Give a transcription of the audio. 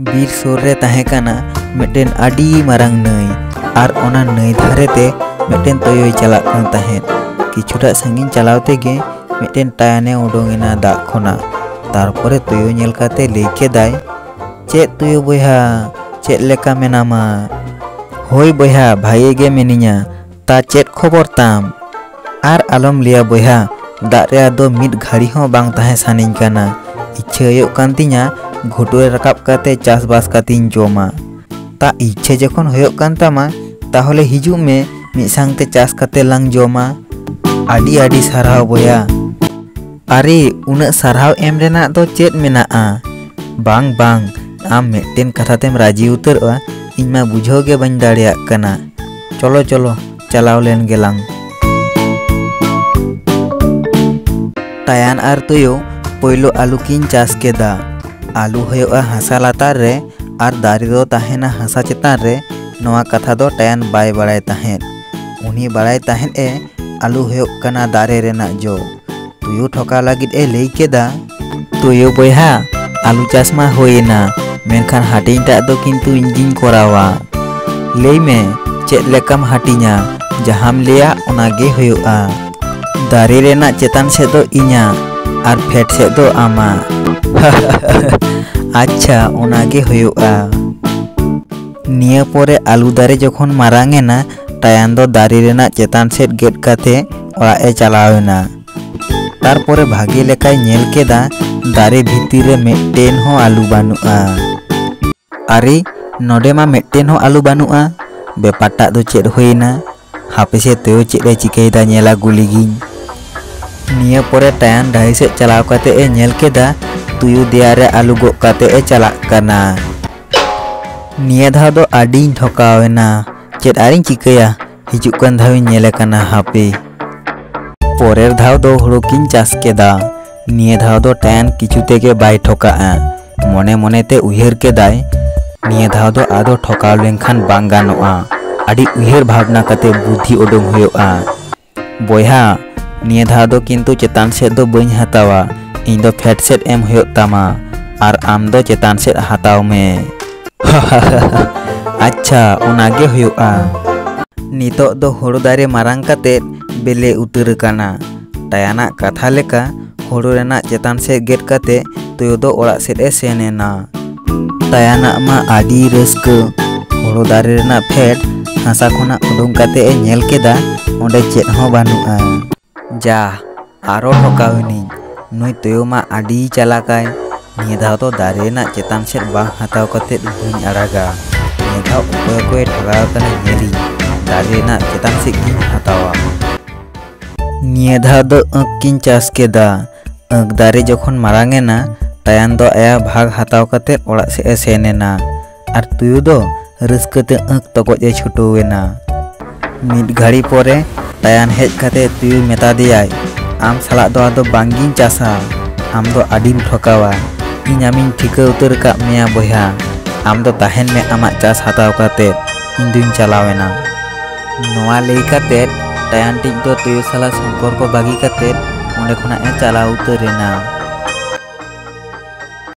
बीर सुर रे ताहे काना मिटेन आडी मारांग नई आर ओना नई धारे ते मिटेन तोयोय चलाक कान ताहेन। किछुटा सांगिन चलावते गे मिटेन टायाने उडोंगेना दाग खोना। तारपरे तोयो नेल काते लई केदाय, चेद तोयो बयहा चेद लेका मेनामा? होय बयहा भाई गे मेनिया, ता चेद खबर ताम? आर आलम लिया बयहा दाग रे आदो मिद घाड़ी हों बांग ताहे सानिन काना। इच्छा हुयुग कान तिᱧा घुटुरे राकाब काते चासबास कातिन जोमा। ता इच्छा जखन हुयुग कान तामा ताहले हिजुग मे मिद सांगते चास काते लांग जोमा। आडी आडी सारहाव बया। अरे उना सारहाव एम रेना दो चेद मेनाआ? बांग बांग आम मिदटेन कथातेम राजी उतरआ, इñ मा बुझाव गे बाñ दाड़ेयाग काना। चलो चलो चलाव लेन गेलांग। टायान आर तोयो पोयलो आलू किन चास केदा। आलू हुयुगा हासा लातार रे आर दारे दो ताहेना हासा चेतान रे। नोआ कथा दो टायान बाय बाड़ाय ताहेन। उनी बाड़ाय ताहेन ए आलू हुयुग काना दारे रेनाग जो। तुयो ठोका लागिद ए लई केदा, तुयो बयहा आलू चास मा होयेना, मेनखान हाटिंग टाग दो किन्तु इñ गिñ कोरावा। लई मे चेद लेकाम हाटिंगा? जहाम लेया ओनागे हुयुगा। दारे रेनाग चेतान सेद दो इñा आर फेट सेद दो आमा। अच्छा ओनागे हुयुगा। निया पोरे आलू दारे जखन मारांगेना टायान दो दारे रेनाग चेतान सेद गेद काते ओड़ाग ए चलावेना। तारपरे भागे लेकाय नेल केदा दारे भितिर रे मिदटेन हो आलू बानुआ। अरे नोडे मा मिदटेन हो आलू बानुआ, बेपारटाग दो चेद हुयेना? हापेसे तोयो चेद ए चिकायदा नेला गुलिगिñ। निया पोरे टायान डाही सेद चलाव काते ए नेल केदा तुयो देया रे आलू गोग काते ए चलाक काना। निया धाव दो आडीñ ठोकावेना, चेद आरिñ चिकाया हिजुग कान धाविñ नेले काना हापे। पोरेर धाव दो हुड़ु किन चास केदा। निया धाव दो टायान किछु तेगे बाय ठोकाआ। मने मने ते उयहर केदाय, निया धाव दो आदो ठोकाव लेनखान बांग गानोआ। आडी उयहर भावना काते बुद्धि उडुंग हुयुगा। बयहा निया धाव दो किन्तु चेतान सेद दो बाñ हातावा, इñ दो फेट सेद एम हुयुग तामा आर आम दो चेतान सेद हाताव मे। अच्छा ओनागे हुयुगा। नितोग दो हुड़ु दारे मारांग काते बेले उतर काना। टायानाग कथा लेका हुड़ु रेनाग चेतान सेद गेद काते तोयो दो ओड़ाग सेद ए सेनेना। टायानाग मा आडी रस्का। हुड़ु दारे रेनाग फेट हासा खोनाग उडुंग काते ए नेल केदा ओंडे चेद हों बानुआ। जा आरो ठोकाविनिñ, नुई तोयो मा आडी चालाकाय। निया धाव दो दारे रेनाग चेतान सेद बांग हाताव काते बाñ आड़ागा। निया धाव अकोय अकोय ठोगाव काना नेलिñ, दारे रेनाग चेतान सेद गिñ हातावा। निया धाव दो आँख किन चास केदा। आँख दारे जखन मारांगेना टायान दो आया भाग हाताव काते ओड़ाग सेद ए सेनेना आर तुयो दो रस्काते आँख तगज ए छुटोवेना। मिद घाड़ी पोरे टायान हेज काते तुयो मेता देयाय, आम सालाग दो आदो बांगिñ चासा, आम दो आडीम ठोकावा। इñ आमिñ ठिका उतर काग मेया बयहा, आम दो ताहेन मे आमाग चास हाताव काते इñ दुñ चलावेना। नोआ लई काते टायान टिज दो तुयो साला सम्पर्क बागी काते ओंडे खोनाग ए चलाव उतरेना।